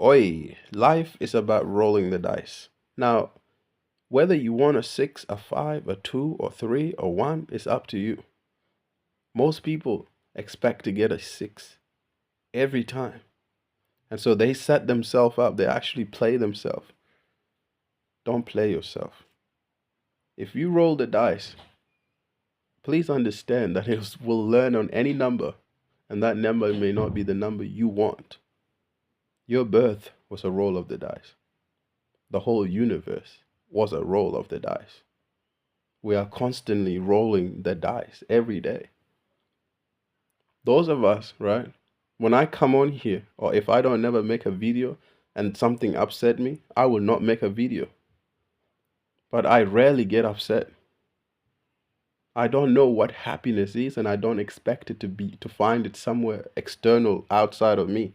Oi, life is about rolling the dice. Now, whether you want a six, a five, a two, or three, or one, is up to you. Most people expect to get a six every time. And so they set themselves up, they actually play themselves. Don't play yourself. If you roll the dice, please understand that it will learn on any number, and that number may not be the number you want. Your birth was a roll of the dice. The whole universe was a roll of the dice. We are constantly rolling the dice every day. Those of us, right? When I come on here, or if I don't never make a video and something upset me, I will not make a video. But I rarely get upset. I don't know what happiness is, and I don't expect it to find it somewhere external outside of me.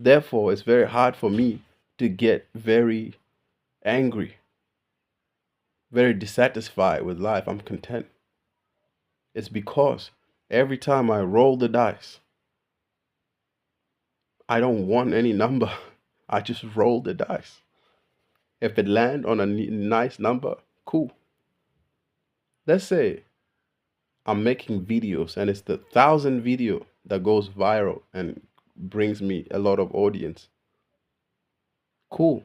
Therefore, it's very hard for me to get very angry, very dissatisfied with life. I'm content. It's because every time I roll the dice, I don't want any number. I just roll the dice. If it land on a nice number, cool. Let's say I'm making videos and it's the 1,000 video that goes viral and brings me a lot of audience. Cool.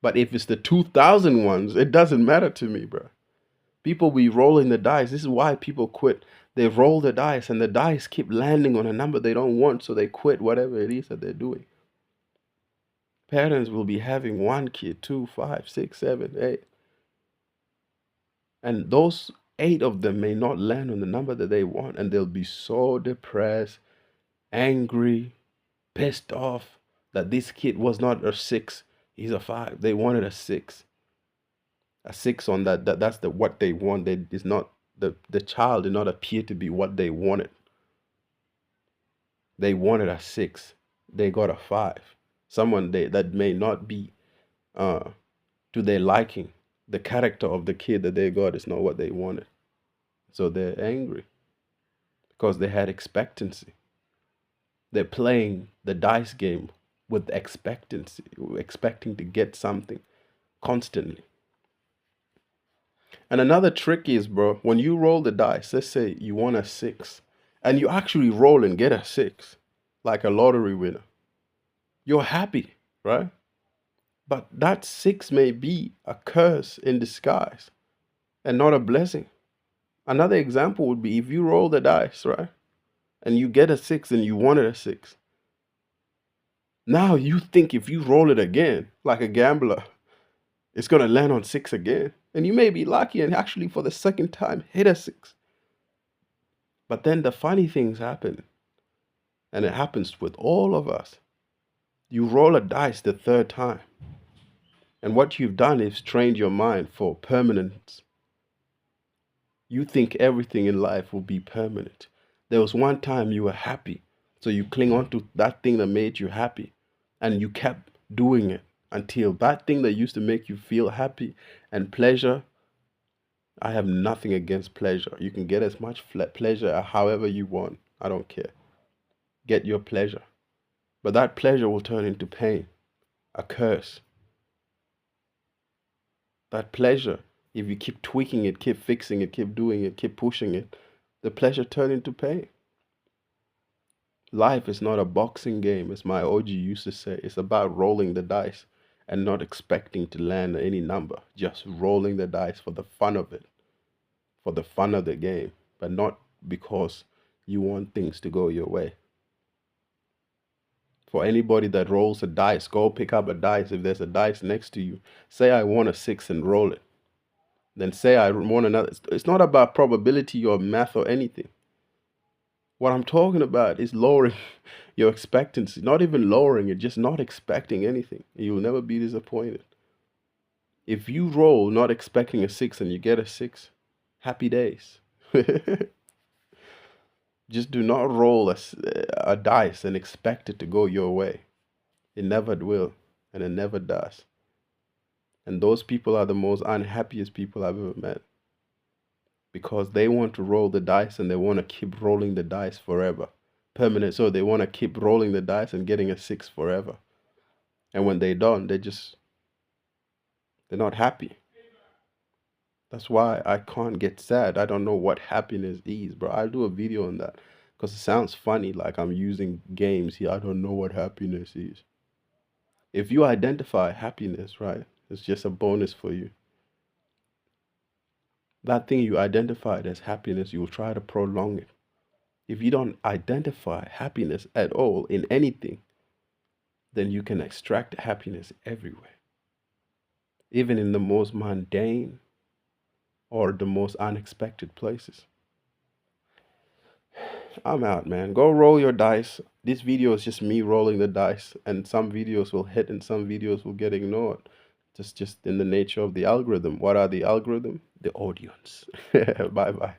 But if it's the 2,000 ones, it doesn't matter to me, bro. People be rolling the dice. This is why people quit. They roll the dice and the dice keep landing on a number they don't want, so they quit whatever it is that they're doing. Parents will be having one kid, two, five, six, seven, eight. And those 8 of them may not land on the number that they want, and they'll be so depressed, angry, pissed off that this kid was not a 6, he's a 5. They wanted a 6. A 6 on that's the what they want. They is not the child did not appear to be what they wanted. They wanted a 6. They got a 5. Someone that may not be to their liking. The character of the kid that they got is not what they wanted. So they're angry because they had expectancy. They're playing the dice game with expectancy, expecting to get something constantly. And another trick is, bro, when you roll the dice, let's say you want a 6, and you actually roll and get a 6, like a lottery winner, you're happy, right? But that 6 may be a curse in disguise and not a blessing. Another example would be if you roll the dice, right? And you get a 6 and you wanted a 6. Now you think if you roll it again, like a gambler, it's going to land on 6 again. And you may be lucky and actually for the second time hit a 6. But then the funny things happen. And it happens with all of us. You roll a dice the third time. And what you've done is trained your mind for permanence. You think everything in life will be permanent. There was one time you were happy, so you cling on to that thing that made you happy, and you kept doing it until that thing that used to make you feel happy and pleasure. I have nothing against pleasure. You can get as much pleasure however you want. I don't care. Get your pleasure. But that pleasure will turn into pain, a curse. That pleasure, if you keep tweaking it, keep fixing it, keep doing it, keep pushing it, the pleasure turns into pain. Life is not a boxing game, as my OG used to say. It's about rolling the dice and not expecting to land any number. Just rolling the dice for the fun of it, for the fun of the game, but not because you want things to go your way. For anybody that rolls a dice, go pick up a dice. If there's a dice next to you, say I want a 6 and roll it. Then say I want another. It's not about probability or math or anything. What I'm talking about is lowering your expectancy. Not even lowering it, just not expecting anything. You'll never be disappointed. If you roll not expecting a 6 and you get a 6, happy days. Just do not roll a dice and expect it to go your way. It never will, and it never does. And those people are the most unhappiest people I've ever met. Because they want to roll the dice and they want to keep rolling the dice forever. Permanent. So they want to keep rolling the dice and getting a 6 forever. And when they're done, they're not happy. That's why I can't get sad. I don't know what happiness is, bro. I'll do a video on that because it sounds funny, like I'm using games here. I don't know what happiness is. If you identify happiness, right, it's just a bonus for you. That thing you identified as happiness, you'll try to prolong it. If you don't identify happiness at all in anything, then you can extract happiness everywhere, even in the most mundane or the most unexpected places. I'm out, man. Go roll your dice. This video is just me rolling the dice, and some videos will hit and some videos will get ignored. Just in the nature of the algorithm. What are the algorithm? The audience. Bye bye.